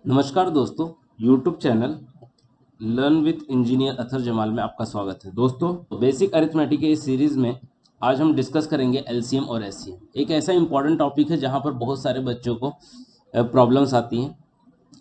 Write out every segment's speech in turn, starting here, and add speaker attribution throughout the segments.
Speaker 1: नमस्कार दोस्तों, YouTube channel learn with engineer Athar Jamal में आपका स्वागत है। दोस्तों, बेसिक अरिथमेटिक के इस सीरीज़ में आज हम डिस्कस करेंगे एलसीएम और एससीएम। एक ऐसा इंपॉर्टेंट टॉपिक है जहां पर बहुत सारे बच्चों को प्रॉब्लम्स आती हैं।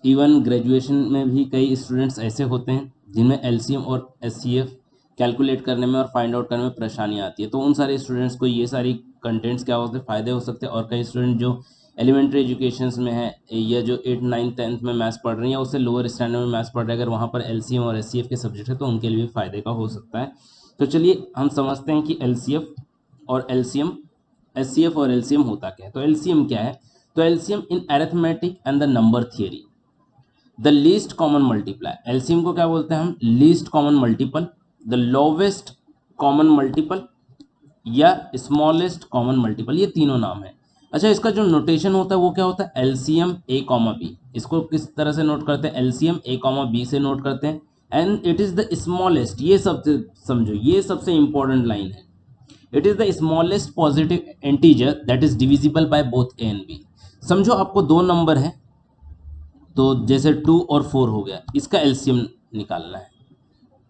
Speaker 1: इवन ग्रेजुएशन में भी कई स्टूडेंट्स ऐसे होते हैं जिनमें एलसीएम और एचसीएफ कैलकुलेट करने में और फाइंड आउट करने में परेशानी आती है। तो उन सारे स्टूडेंट्स को ये सारी कंटेंट्स क्या होते हैं, फ़ायदे हो सकते हैं। और कई स्टूडेंट जो एलिमेंट्री एजुकेशंस में है या जो 8, 9, 10th में मैथ्स पढ़ रही हैं या उससे लोअर स्टैंडर्ड में मैथ्स पढ़ रहे हैं, अगर वहाँ पर एलसीएम और एचसीएफ के सब्जेक्ट है तो उनके लिए भी फ़ायदे का हो सकता है। तो चलिए हम समझते हैं कि एलसीएफ और एलसीएम, एचसीएफ और एलसीएम होता क्या है। तो एलसीएम क्या है? तो LCM in arithmetic and the number theory the least common multiply. LCM को क्या बोलते हैं हम? Least common multiple, the lowest common multiple या स्मॉलेस्ट कॉमन मल्टीपल, ये तीनों नाम है। अच्छा, इसका जो नोटेशन होता है वो क्या होता है? LCM A comma B. इसको किस तरह से नोट करते हैं? एलसीएम ए कॉमा बी से नोट करते हैं। And it is the smallest, ये सबसे समझो, ये सबसे इंपॉर्टेंट लाइन है। It is the smallest positive integer that is divisible by both A and B. समझो आपको दो नंबर है, तो जैसे 2 और 4 हो गया, इसका एलसीएम निकालना है।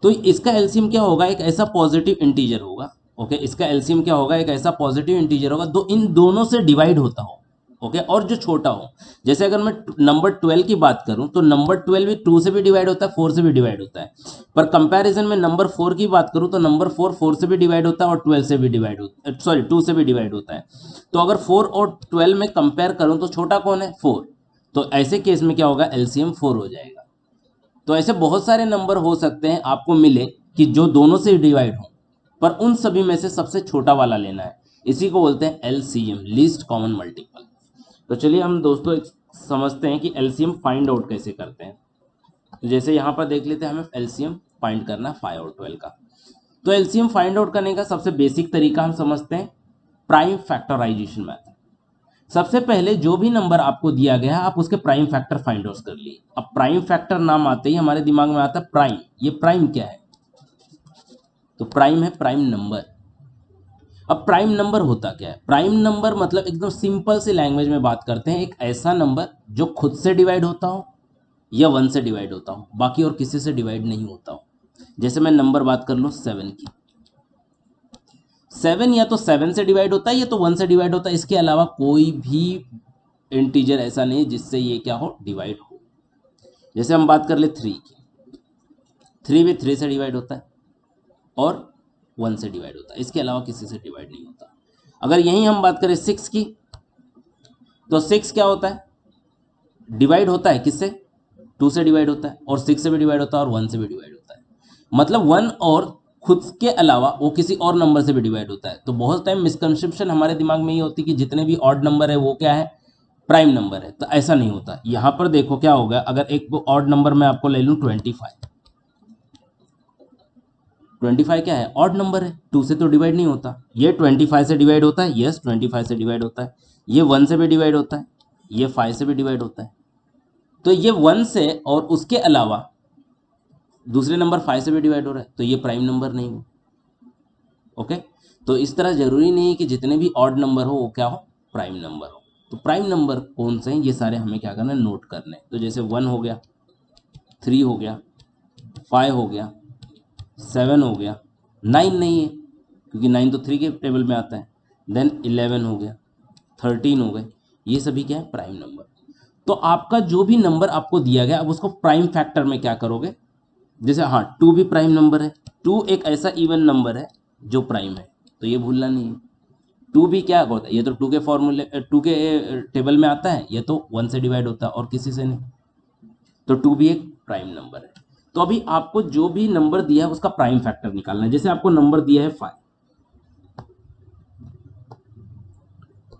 Speaker 1: तो इसका एलसीएम क्या होगा? एक ऐसा पॉजिटिव इंटीजर होगा। ओके, इसका एलसीएम क्या होगा? एक ऐसा पॉजिटिव इंटीजर होगा दो इन दोनों से डिवाइड होता हो। ओके, और जो छोटा हो, जैसे अगर मैं नंबर 12 की बात करूं तो नंबर 12 भी 2 से भी डिवाइड होता है, 4 से भी डिवाइड होता है। पर कंपैरिजन में नंबर 4 की बात करूं तो नंबर 4 से भी डिवाइड होता है और 12 से भी डिवाइड होता है, सॉरी 2 से भी डिवाइड होता है। तो अगर 4 और 12 में कंपेयर करूं तो छोटा कौन है? 4। तो ऐसे केस में क्या होगा? एलसीएम 4 हो जाएगा। तो ऐसे बहुत सारे नंबर हो सकते हैं आपको मिले कि जो दोनों से डिवाइड हो, पर उन सभी में से सबसे छोटा वाला लेना है। इसी को बोलते हैं एलसीएम, लीस्ट कॉमन मल्टीपल। तो चलिए हम दोस्तों समझते हैं कि एलसीएम फाइंड आउट कैसे करते हैं। तो जैसे यहाँ पर देख लेते हैं, हमें एलसीएम फाइंड करना है 5 और 12 का। तो एलसीएम फाइंड आउट करने का सबसे बेसिक तरीका हम समझते हैं प्राइम फैक्टराइजेशन मेथड। सबसे पहले जो भी नंबर आपको दिया गया है आप उसके प्राइम फैक्टर फाइंड आउट कर लिए। अब प्राइम फैक्टर नाम आते ही हमारे दिमाग में आता है प्राइम। ये प्राइम क्या है? तो प्राइम है प्राइम नंबर। अब प्राइम नंबर होता क्या है? प्राइम नंबर मतलब एकदम सिंपल सी लैंग्वेज में बात करते हैं, एक ऐसा नंबर जो खुद से डिवाइड होता हो या 1 से डिवाइड होता हो, बाकी और किसी से डिवाइड नहीं होता हो। जैसे मैं नंबर बात कर लूँ 7 की, 7 या तो 7 से डिवाइड होता है या तो 1 से डिवाइड होता है। इसके अलावा कोई भी इंटीजर ऐसा नहीं जिससे ये क्या हो? डिवाइड हो। जैसे हम बात कर ले 3 की, 3 भी 3 से डिवाइड होता है और 1 से डिवाइड होता है, इसके अलावा किसी से डिवाइड नहीं होता। अगर यहीं हम बात करें 6 की, तो 6 क्या होता है? डिवाइड होता है किससे? 2 से डिवाइड होता है और 6 से भी डिवाइड होता है और 1 से भी डिवाइड होता है। मतलब 1 और खुद के अलावा वो किसी और नंबर से भी डिवाइड होता है। तो बहुत टाइम मिसकंसेप्शन हमारे दिमाग में ये होती है कि जितने भी ऑड नंबर है वो क्या है? प्राइम नंबर है। तो ऐसा नहीं होता। यहां पर देखो क्या होगा, अगर एक ऑड नंबर मैं आपको ले लूं 25, 25 क्या है? ऑड नंबर है, 2 से तो डिवाइड नहीं होता। ये 25 से डिवाइड होता है, यस 25 से डिवाइड होता है। ये 1 से भी डिवाइड होता है, ये 5 से भी डिवाइड होता है। तो ये 1 से और उसके अलावा दूसरे नंबर 5 से भी डिवाइड हो रहा है, तो ये प्राइम नंबर नहीं हो। ओके, तो इस तरह जरूरी नहीं है कि जितने भी ऑड नंबर हो वो क्या हो? प्राइम नंबर हो। तो प्राइम नंबर कौन से हैं ये सारे हमें क्या करना है? नोट करने। तो जैसे 1 हो गया, 3 हो गया, 5 हो गया, 7 हो गया, 9 नहीं है क्योंकि 9 तो 3 के टेबल में आता है। देन 11 हो गया, 13 हो गए, ये सभी क्या है? Prime number. तो आपका जो भी नंबर आपको दिया गया, अब उसको प्राइम फैक्टर में क्या करोगे? जैसे हाँ, 2 भी प्राइम नंबर है। 2 एक ऐसा इवन नंबर है जो प्राइम है, तो ये भूलना नहीं है। 2 भी क्या होता है? ये तो 2 के फॉर्मूले 2 के टेबल में आता है, ये तो 1 से डिवाइड होता है और किसी से नहीं। तो 2 भी एक प्राइम नंबर है। तो अभी आपको जो भी नंबर दिया है उसका प्राइम फैक्टर निकालना है। जैसे आपको नंबर दिया है 5,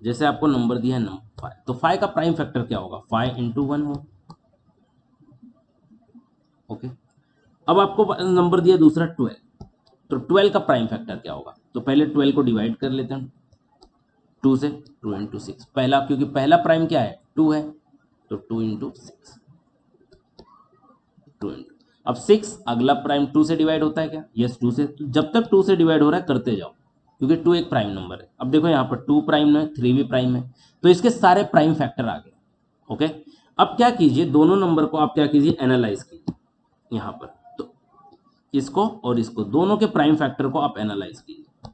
Speaker 1: जैसे आपको नंबर दिया है नंबर 5, तो 5 का प्राइम फैक्टर क्या होगा? 5 इंटू 1 हो। ओके, अब आपको नंबर दिया दूसरा 12, तो 12 का प्राइम फैक्टर क्या होगा? तो पहले 12 को डिवाइड कर लेते हैं 2 से, 2 इंटू 6। पहला, क्योंकि पहला प्राइम क्या है? 2 है, तो 2 इंटू 6, 2 इंटू। अब 6 अगला प्राइम 2 से डिवाइड होता है क्या? यस 2 से। तो जब तक 2 से डिवाइड हो रहा है करते जाओ, क्योंकि 2 एक प्राइम नंबर है। अब देखो यहाँ पर 2 प्राइम है, 3 भी प्राइम है, तो इसके सारे प्राइम फैक्टर आ गए। ओके, अब क्या कीजिए, दोनों नंबर को आप क्या कीजिए, एनालाइज कीजिए यहाँ पर। तो इसको और इसको, दोनों के प्राइम फैक्टर को आप एनालाइज कीजिए।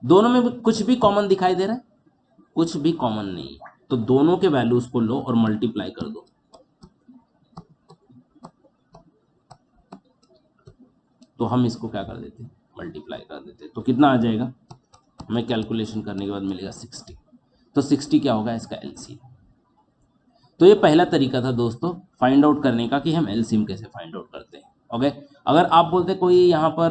Speaker 1: दोनों में भी कुछ भी कॉमन दिखाई दे रहा है? कुछ भी कॉमन नहीं है। तो दोनों के वैल्यूज को लो और मल्टीप्लाई कर दो। तो हम इसको क्या कर देते हैं, मल्टीप्लाई कर देते हैं। तो कितना आ जाएगा, हमें कैलकुलेशन करने के बाद मिलेगा 60। तो 60 क्या होगा, इसका एलसीएम। तो ये पहला तरीका था दोस्तों फाइंड आउट करने का कि हम एलसीएम कैसे फाइंड आउट करते हैं। ओके, अगर आप बोलते कोई यहाँ पर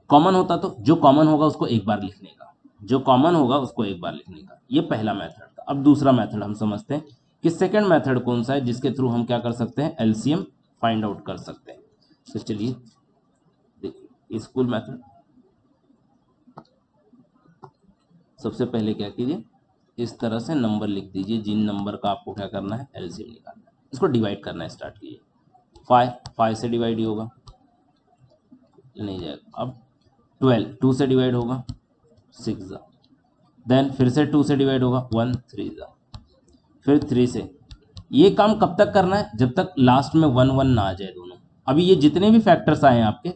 Speaker 1: कॉमन होता, तो जो कॉमन होगा उसको एक बार लिखने का, जो कॉमन होगा उसको एक बार लिखने का। ये पहला मेथड था। अब दूसरा मेथड हम समझते हैं कि सेकंड मेथड कौन सा है जिसके थ्रू हम क्या कर सकते हैं, एलसीएम फाइंड आउट कर सकते हैं। तो चलिए देखिए, स्कूल मेथड। सबसे पहले क्या कीजिए, इस तरह से नंबर लिख दीजिए जिन नंबर का आपको क्या करना है, एलसीएम निकालना है। इसको डिवाइड करना है, स्टार्ट कीजिए। 5 से डिवाइड ही होगा, नहीं जाएगा। अब 12 2 से डिवाइड होगा, 6 जा। देन फिर से 2 से डिवाइड होगा, 1 3 जा। फिर 3 से। ये काम कब तक करना है, जब तक लास्ट में 1 1 ना आ जाए दोनों। अभी ये जितने भी फैक्टर्स आए हैं आपके,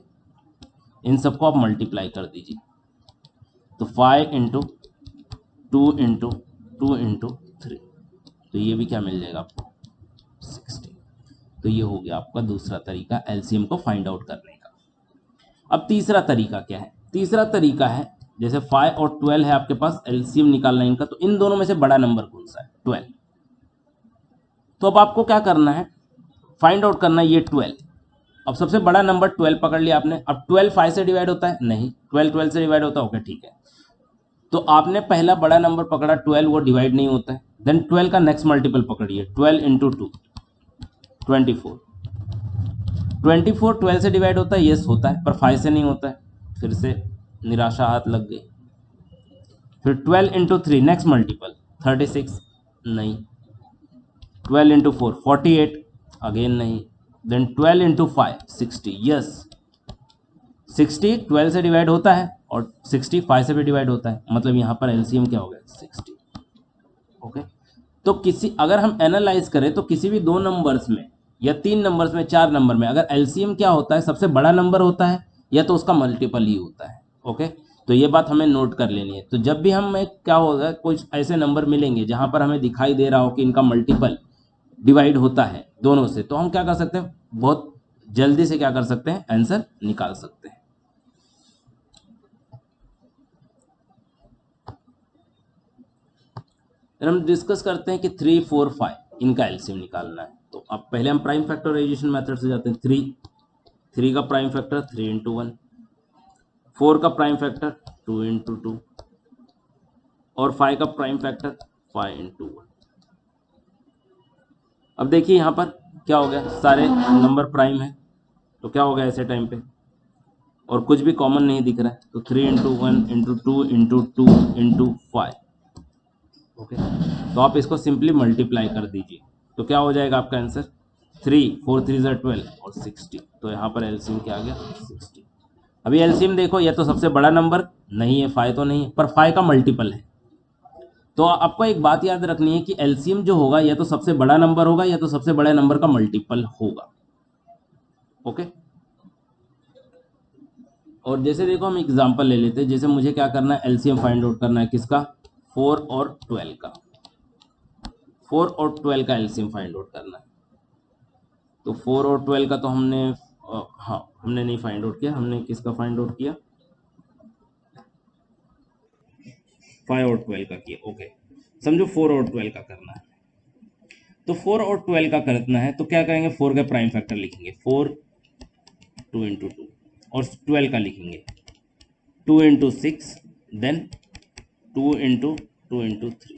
Speaker 1: इन सबको आप मल्टीप्लाई कर दीजिए। तो 5 इंटू 2 इंटू 2 इंटू 3, तो ये भी क्या मिल जाएगा आपको, 60। तो ये हो गया आपका दूसरा तरीका एलसीएम को फाइंड आउट करने का। अब तीसरा तरीका क्या है, तीसरा तरीका है जैसे 5 और 12 है आपके पास, एलसीएम निकालना है इनका। तो इन दोनों में से बड़ा नंबर कौन सा है, 12। तो अब आपको क्या करना है, फाइंड आउट करना है ये 12। अब सबसे बड़ा नंबर 12 पकड़ लिया आपने। अब 12 5 से डिवाइड होता है, नहीं। 12 12 से डिवाइड होता है, ओके ठीक है। तो आपने पहला बड़ा नंबर पकड़ा 12, वो डिवाइड नहीं होता है। देन 12 का नेक्स्ट मल्टीपल पकड़िए, 12 इंटू 2 24। 24 12 से डिवाइड होता है, यस होता है, पर 5 से नहीं होता है। फिर से निराशा हाथ लग गई। फिर 12 इंटू 3 नेक्स्ट मल्टीपल 36, नहीं। 12 इंटू 4 48, अगेन नहीं। Then 12 into 5 60, yes. 60 12 से डिवाइड होता है और 60 5 से भी डिवाइड होता है, मतलब यहाँ पर एलसीएम क्या हो गया, 60। ओके, तो किसी, अगर हम एनालाइज करें तो किसी भी दो नंबर्स में या तीन नंबर्स में, चार नंबर में, अगर एलसीएम क्या होता है, सबसे बड़ा नंबर होता है या तो उसका मल्टीपल ही होता है। ओके, तो ये बात हमें नोट कर लेनी है। तो जब भी हम एक क्या होगा, कुछ ऐसे नंबर मिलेंगे जहां पर हमें दिखाई दे रहा हो कि इनका मल्टीपल डिवाइड होता है दोनों से, तो हम क्या कर सकते हैं, बहुत जल्दी से क्या कर सकते हैं, आंसर निकाल सकते हैं। फिर हम डिस्कस करते हैं कि 3 4 5 इनका एलसीएम निकालना है। तो अब पहले हम प्राइम फैक्टराइजेशन मेथड से जाते हैं। 3 का प्राइम फैक्टर 3 इंटू 1, 4 का प्राइम फैक्टर 2 इंटू 2, और 5 का प्राइम फैक्टर 5 इंटू 1। अब देखिए यहाँ पर क्या हो गया, सारे नंबर प्राइम है। तो क्या हो गया ऐसे टाइम पे, और कुछ भी कॉमन नहीं दिख रहा है। तो 3 into 1 into 2 into 2 into 5। Okay, तो आप इसको सिंपली मल्टीप्लाई कर दीजिए। तो क्या हो जाएगा आपका आंसर, 3 4 3 12 और 60। तो यहाँ पर एलसीएम क्या आ गया, 60। अभी एलसीएम देखो, यह तो सबसे बड़ा नंबर नहीं है, 5 तो नहीं है, पर 5 का मल्टीपल है। तो आपको एक बात याद रखनी है कि एलसीएम जो होगा या तो सबसे बड़ा नंबर होगा या तो सबसे बड़े नंबर का मल्टीपल होगा। ओके, और जैसे देखो हम एग्जांपल ले लेते हैं। जैसे मुझे क्या करना है, एलसीएम फाइंड आउट करना है किसका, 4 और 12 का। 4 और 12 का एलसीएम फाइंड आउट करना है। तो 4 और 12 का तो हमने हाँ, हमने नहीं फाइंड आउट किया, हमने किसका फाइंड आउट किया, 5 और 12 का किया। ओके, समझो 4 और 12 का करना है। तो 4 और 12 का करना है तो क्या करेंगे, 4 का प्राइम फैक्टर लिखेंगे, 4 2 इंटू 2, और 12 का लिखेंगे 2 इंटू 6, देन 2 इंटू 2 इंटू 3।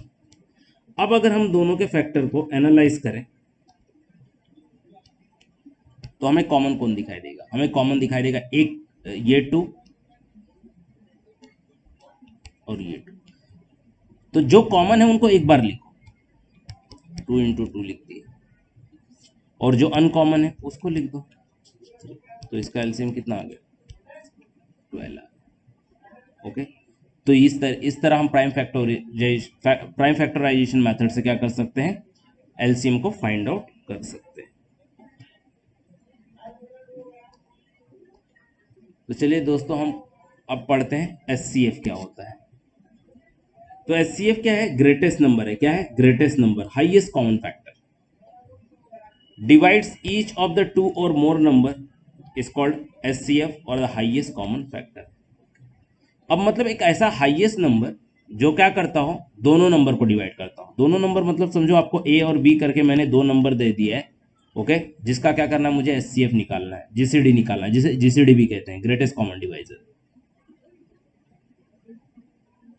Speaker 1: अब अगर हम दोनों के फैक्टर को एनालाइज करें तो हमें कॉमन कौन दिखाई देगा, हमें कॉमन दिखाई देगा एक, ये 2 और ये 2। तो जो कॉमन है उनको एक बार लिखो, 2 इंटू 2 लिख दिए, और जो अनकॉमन है उसको लिख दो। तो इसका एलसीएम कितना आ गया, 12। ओके, तो इस तरह हम प्राइम फैक्टराइजेशन मेथड से क्या कर सकते हैं, एलसीएम को फाइंड आउट कर सकते हैं। तो चलिए दोस्तों, हम अब पढ़ते हैं एचसीएफ क्या होता है। तो एचसीएफ क्या है? ग्रेटेस्ट नंबर है। क्या है? Greatest number, highest common factor, divides each of the two और more number is called HCF और द हाईएस्ट कॉमन फैक्टर। अब मतलब एक ऐसा हाईएस्ट नंबर जो क्या करता हो, दोनों नंबर को डिवाइड करता हो। दोनों नंबर मतलब समझो आपको ए और बी करके मैंने दो नंबर दे दिया है, ओके, जिसका क्या करना है, मुझे एचसीएफ निकालना है, जीसीडी निकालना है, जिसे जीसीडी भी कहते हैं, ग्रेटेस्ट कॉमन डिवाइजर।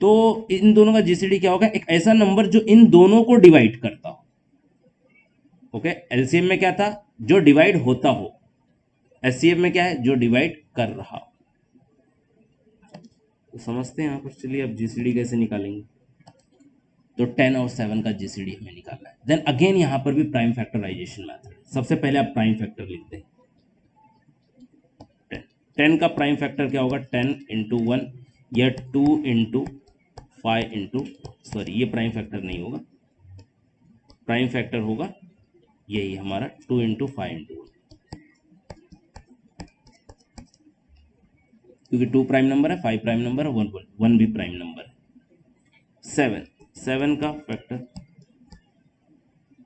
Speaker 1: तो इन दोनों का जीसीडी क्या होगा? एक ऐसा नंबर जो इन दोनों को डिवाइड करता हो। ओके, एलसीएम में क्या था? जो डिवाइड होता हो। एचसीएफ में क्या है? जो डिवाइड कर रहा हो। तो समझते हैं यहाँ पर। चलिए अब जीसीडी कैसे निकालेंगे। तो 10 और 7 का जीसीडी हमें निकालना है। देन अगेन यहाँ पर भी प्राइम फैक्टराइजेशन मेथड। सबसे पहले आप प्राइम फैक्टर लिखते हैं। 10 का प्राइम फैक्टर क्या होगा? 10 इंटू 1 या 2 इंटू 5 इंटू, सॉरी ये प्राइम फैक्टर नहीं होगा, प्राइम फैक्टर होगा यही हमारा 2 इंटू 5 इंटू 1, क्योंकि 2 प्राइम नंबर है, 5 प्राइम नंबर है, 1 भी प्राइम नंबर है। 7 का फैक्टर।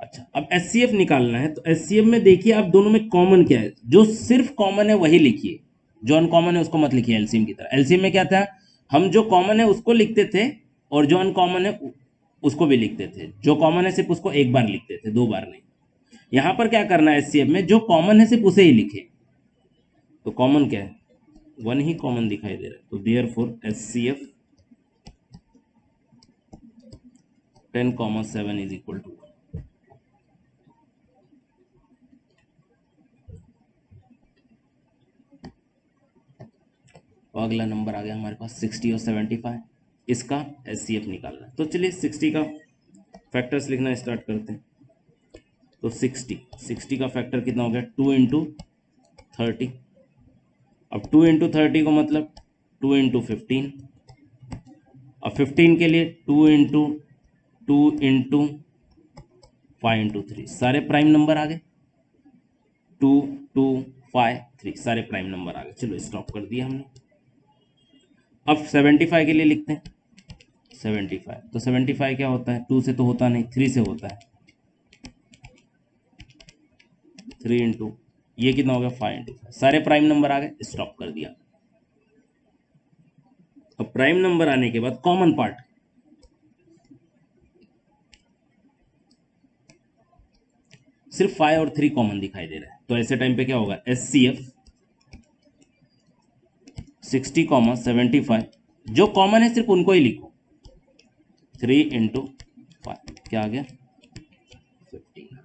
Speaker 1: अच्छा, अब एचसीएफ निकालना है। तो एचसीएफ में देखिए आप दोनों में कॉमन क्या है। जो सिर्फ कॉमन है वही लिखिए, जो अनकॉमन है उसको मत लिखिए। एलसीएम की तरह, एलसीएम में क्या था, हम जो कॉमन है उसको लिखते थे और जो अनकॉमन है उसको भी लिखते थे। जो कॉमन है सिर्फ उसको एक बार लिखते थे, दो बार नहीं। यहां पर क्या करना है, एचसीएफ में जो कॉमन है सिर्फ उसे ही लिखे। तो कॉमन क्या है? 1 ही कॉमन दिखाई दे रहा है। तो therefore HCF 10,7 is equal to 1। और अगला नंबर आ गया हमारे पास 60 और 75। इसका एचसीएफ निकालना है। तो चलिए 60 का फैक्टर्स लिखना स्टार्ट करते हैं। तो 60 का फैक्टर कितना हो गया? 2 इंटू 30। अब 2 इंटू 30 को मतलब 2 इंटू 15। अब 15 के लिए 2 इंटू 2 इंटू 5 इंटू 3, सारे प्राइम नंबर आ गए। 2 2 5 3 सारे प्राइम नंबर आ गए। चलो स्टॉप कर दिया हमने। अब 75 के लिए लिखते हैं। 75, तो 75 क्या होता है? 2 से तो होता नहीं, 3 से होता है। 3 इंटू, ये कितना हो गया? 5 इंटू 5, सारे प्राइम नंबर आ गए। स्टॉप कर दिया। अब प्राइम नंबर आने के बाद कॉमन पार्ट, सिर्फ 5 और 3 कॉमन दिखाई दे रहा है। तो ऐसे टाइम पे क्या होगा? एचसीएफ 60,75, जो कॉमन है सिर्फ उनको ही लिखो। 3 इंटू 5 क्या आ गया? 15।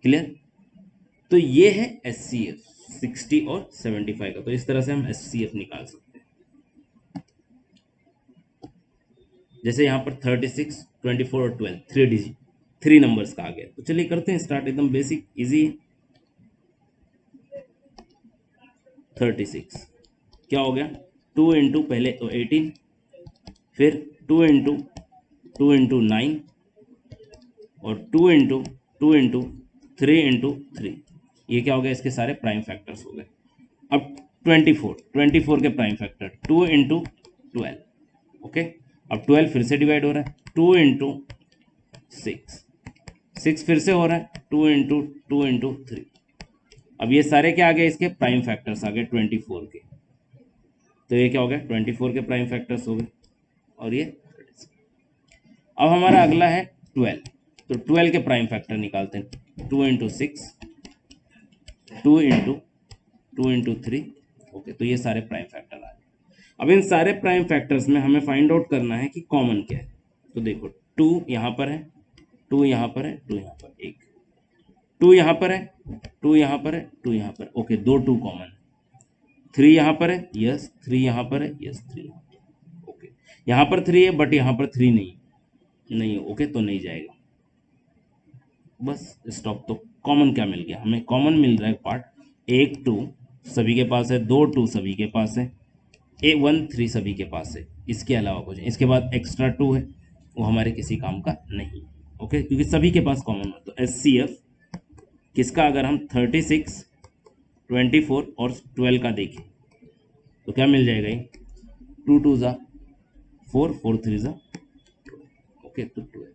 Speaker 1: क्लियर? तो ये है एचसीएफ 60 और 75 का। तो इस तरह से हम एचसीएफ निकाल सकते हैं। जैसे यहाँ पर 36, 24 और 12 3 डिजिट, 3 नंबर्स का आ गया। तो चलिए करते हैं स्टार्ट, एकदम बेसिक इजी। 36 क्या हो गया? 2 इंटू, पहले तो 18, फिर 2 इंटू 9 और 2 इंटू 3 इंटू 3। ये क्या हो गया? इसके सारे प्राइम फैक्टर्स हो गए। अब 24 के प्राइम फैक्टर 2 इंटू 12। ओके, अब 12 फिर से डिवाइड हो रहा है। 2 इंटू 6, 6 फिर से हो रहा है। 2 इंटू 3। अब ये सारे क्या आ गए? इसके प्राइम फैक्टर्स आ गए 24 के। तो ये क्या हो गया? 24 के प्राइम फैक्टर्स हो गए। और ये अब हमारा अगला है 12। तो 12 के प्राइम फैक्टर निकालते हैं। 2 इंटू 6, 2 इंटू 3। ओके, तो ये सारे प्राइम फैक्टर आ गए। अब इन सारे प्राइम फैक्टर्स में हमें फाइंड आउट करना है कि कॉमन क्या है। तो देखो 2 यहाँ पर है, 2 यहाँ पर है, 2 यहाँ पर, एक 2 यहाँ पर है, 2 यहाँ पर है, 2 यहाँ पर। Okay, 2 2 common. 3 यहाँ पर है, यस। 3 यहाँ पर है, यस। 3 यहाँ पर। ओके, यहाँ पर 3 है बट यहाँ पर 3 नहीं है। ओके, तो नहीं जाएगा। Bus stop. तो कॉमन क्या मिल गया हमें? कॉमन मिल रहा है पार्ट 1 2 सभी के पास है, 2 2 सभी के पास है, 1 3 सभी के पास है। इसके अलावा कुछ, इसके बाद एक्स्ट्रा 2 है, वो हमारे किसी काम का नहीं। ओके, क्योंकि सभी के पास कॉमन है। तो HCF किसका अगर हम 36, 24 और 12 का देखें तो क्या मिल जाएगा, ये 2 2 ज़ा 4, 4 3 ज़ा, ओके, तो 12।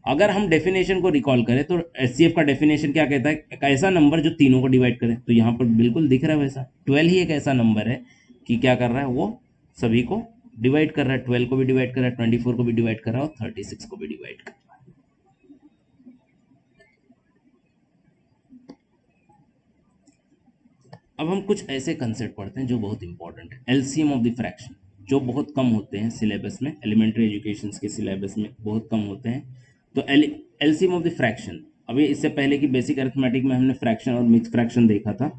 Speaker 1: अगर हम डेफिनेशन को रिकॉल करें तो HCF का डेफिनेशन क्या कहता है, एक ऐसा नंबर जो तीनों को डिवाइड करे। तो यहाँ पर बिल्कुल दिख रहा है वैसा 12 ही एक ऐसा नंबर है कि क्या कर रहा है, वो सभी को डिवाइड कर रहा है। 12 को भी डिवाइड कर रहा है, 24 को भी डिवाइड कर रहा है और 36 को भी डिवाइड कर रहा है। अब हम कुछ ऐसे कंसेप्ट पढ़ते हैं जो बहुत इंपॉर्टेंट है। एलसीएम ऑफ द फ्रैक्शन, जो बहुत कम होते हैं सिलेबस में, एलिमेंट्री एजुकेशन के सिलेबस में बहुत कम होते हैं। तो एलसीएम ऑफ द फ्रैक्शन, अभी इससे पहले की बेसिक अरिथमेटिक में हमने फ्रैक्शन और मिक्स फ्रैक्शन देखा था।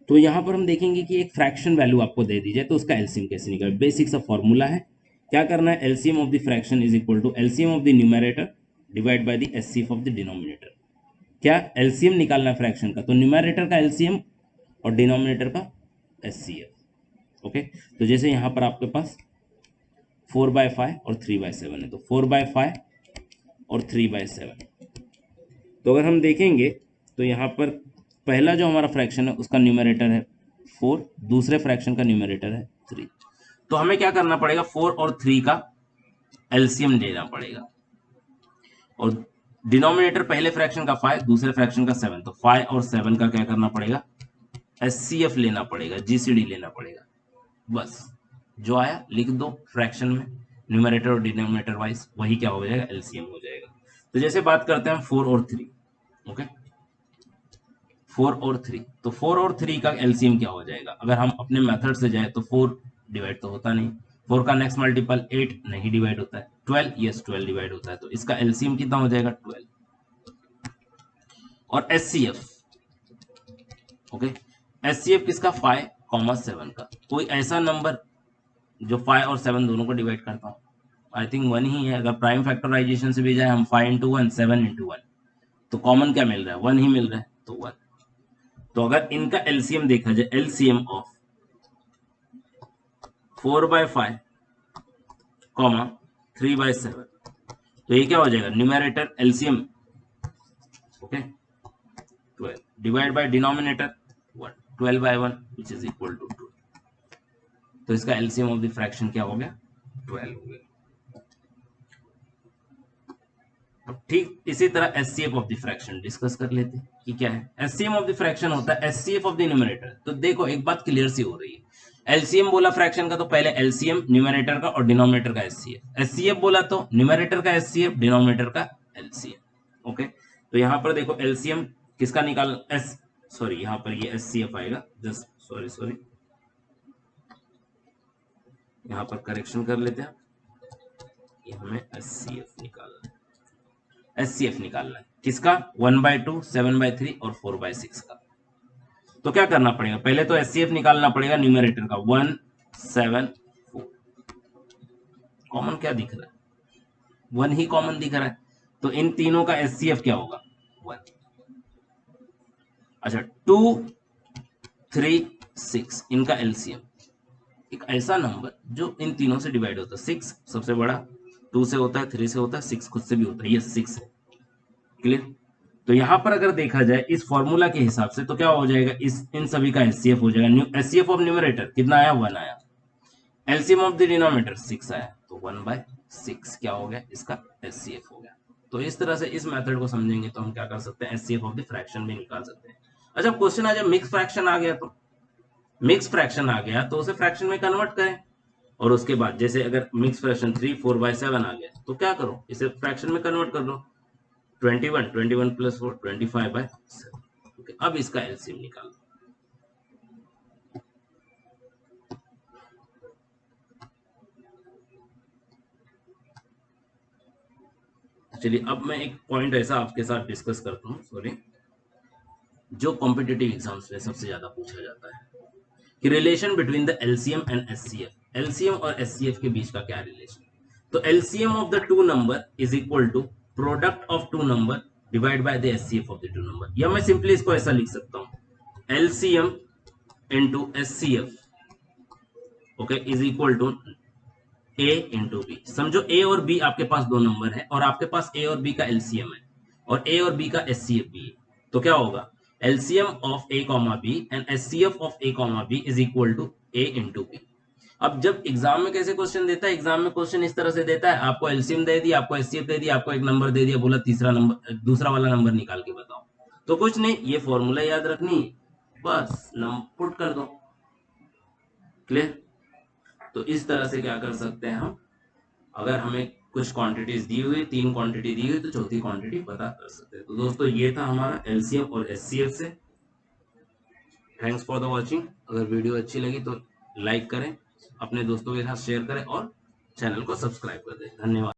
Speaker 1: तो यहाँ पर हम देखेंगे कि एक फ्रैक्शन वैल्यू आपको दे दी जाए तो उसका एलसीएम कैसे निकाले। बेसिक सा फॉर्मूला है, क्या करना है, LCM of the fraction is equal to LCM of the numerator divide by the HCF of the denominator. क्या एलसीएम निकालना है फ्रैक्शन का, तो न्यूमरेटर का एलसीएम और डिनोमिनेटर का HCF। ओके, तो जैसे यहाँ पर आपके पास 4/5 और 3/7 है, तो 4/5 और 3/7। तो अगर हम देखेंगे तो यहाँ पर पहला जो हमारा फ्रैक्शन है उसका न्यूमरेटर है 4, दूसरे फ्रैक्शन का न्यूमरेटर है 3। तो हमें क्या करना पड़ेगा, 4 और 3 का एलसीएम लेना पड़ेगा। और डिनोमिनेटर पहले फ्रैक्शन का 5, दूसरे फ्रैक्शन का 7, तो 5 और 7 का क्या करना पड़ेगा, HCF लेना पड़ेगा, GCD लेना पड़ेगा। बस जो आया लिख दो फ्रैक्शन में, न्यूमरेटर और डिनोमिनेटर वाइज, वही क्या हो जाएगा, एलसीएम हो जाएगा। तो जैसे बात करते हैं 4 और 3, ओके, 4 और 3, तो 4 और 3 का एलसीएम क्या हो जाएगा। अगर हम अपने मेथड से जाए तो 4 डिवाइड तो होता नहीं, 4 का नेक्स्ट मल्टीपल 8 नहीं डिवाइड होता है, 12 यस 12 डिवाइड होता है, तो इसका एलसीएम कितना हो जाएगा, 12। और HCF, ओके, HCF किसका, 5,7 का। कोई ऐसा नंबर जो 5 और 7 दोनों को डिवाइड करता हूँ, आई थिंक 1 ही है। अगर प्राइम फैक्टराइजेशन से भी जाए हम 5 into 1, 7 into 1, तो कॉमन क्या मिल रहा है, 1 ही मिल रहा है, तो 1। तो अगर इनका एलसीएम देखा जाए, एलसीएम ऑफ 4/5, 3/7, तो ये क्या हो जाएगा, numerator LCM, okay, 12 divide by denominator 1, 12/1 which is equal to 2। तो इसका एलसीएम ऑफ द फ्रैक्शन क्या हो गया, 12 हो गया। ठीक इसी तरह HCF of the fraction discuss कर लेते हैं कि क्या है। एचसीएफ ऑफ द फ्रैक्शन होता है एचसीएफ ऑफ द न्यूमरेटर। तो देखो एक बात क्लियर सी हो रही है, एलसीएम बोला फ्रैक्शन का तो पहले एलसीएम न्यूमरेटर का और डिनोमिनेटर का एचसीएफ, एचसीएफ बोला तो न्यूमरेटर का एचसीएफ, डिनोमिनेटर का एलसीएम। ओके, तो यहाँ पर देखो एलसीएम किसका निकाल, सॉरी यहाँ पर ये एचसीएफ आएगा, जस्ट सॉरी यहाँ पर करेक्शन कर लेते हैं, ये हमें एचसीएफ निकालना है। HCF निकालना है किसका, 1/2, 7/3 और 4/6 का। तो क्या करना पड़ेगा, पहले तो HCF निकालना पड़ेगा न्यूमरेटर का, 1 7 4। कॉमन क्या दिख रहा है, 1 ही कॉमन दिख रहा है, तो इन तीनों का HCF क्या होगा, 1। अच्छा 2 3 6, इनका LCM, एक ऐसा नंबर जो इन तीनों से डिवाइड होता है, 6 सबसे बड़ा, 2 से होता है, 3 से होता है, 6 खुद से भी होता है, ये 6 है, क्लियर। तो यहां पर अगर देखा जाए इस फॉर्मूला के हिसाब से तो क्या हो जाएगा, इस इन सभी का HCF हो जाएगा। HCF ऑफ न्यूमरेटर कितना आया, 1 आया, एलसीएम ऑफ द डिनोमिनेटर 6 आया, तो 1/6 क्या हो गया, इसका HCF हो गया। तो इस तरह से इस मेथड को समझेंगे तो हम क्या कर सकते हैं, HCF ऑफ द फ्रैक्शन भी निकाल सकते हैं। अच्छा क्वेश्चन आ जाए मिक्स फ्रैक्शन आ गया, तो मिक्स फ्रैक्शन आ गया तो उसे फ्रैक्शन में कन्वर्ट करें, और उसके बाद जैसे अगर मिक्स फ्रैक्शन 3 4/7 आ गया तो क्या करो, इसे फ्रैक्शन में कन्वर्ट कर लो, 21 + 4 25/7। ओके, अब इसका एलसीएम निकालो। चलिए अब मैं एक पॉइंट ऐसा आपके साथ डिस्कस करता हूँ, सॉरी, जो कॉम्पिटिटिव एग्जाम्स में सबसे ज्यादा पूछा जाता है कि relation between the LCM and HCF. LCM और एचसीएफ के बीच का क्या रिलेशन। तो LCM of the two number is equal to product of two number divide by the HCF of the two number, या मैं सिंपली इसको ऐसा लिख सकता हूं, LCM into HCF, okay, is equal to A into B. समझो A और B आपके पास दो नंबर है और आपके पास ए और बी का एलसीएम है और ए और बी का एचसीएफ भी है, तो क्या होगा, LCM of A comma B and HCF of A comma B is equal to A into B. अब जब एग्जाम में कैसे क्वेश्चन देता है, एग्जाम में क्वेश्चन इस तरह से देता है, आपको एलसीएम दे दिया, आपको एचसीएफ दे दिया, आपको एक नंबर दे दिया, बोला तीसरा नंबर, दूसरा वाला नंबर निकाल के बताओ। तो कुछ नहीं, ये फॉर्मूला याद रखनी, बस नंबर पुट कर दो। क्लियर। तो इस तरह से क्या कर सकते हैं हम, अगर हमें कुछ क्वांटिटीज दी हुई, तीन क्वांटिटी दी हुई, तो चौथी क्वांटिटी पता कर सकते हैं। तो दोस्तों ये था हमारा एलसीएम और एचसीएफ से। Thanks for the watching. अगर वीडियो अच्छी लगी तो लाइक करें, अपने दोस्तों के साथ शेयर करें और चैनल को सब्सक्राइब कर दें। धन्यवाद।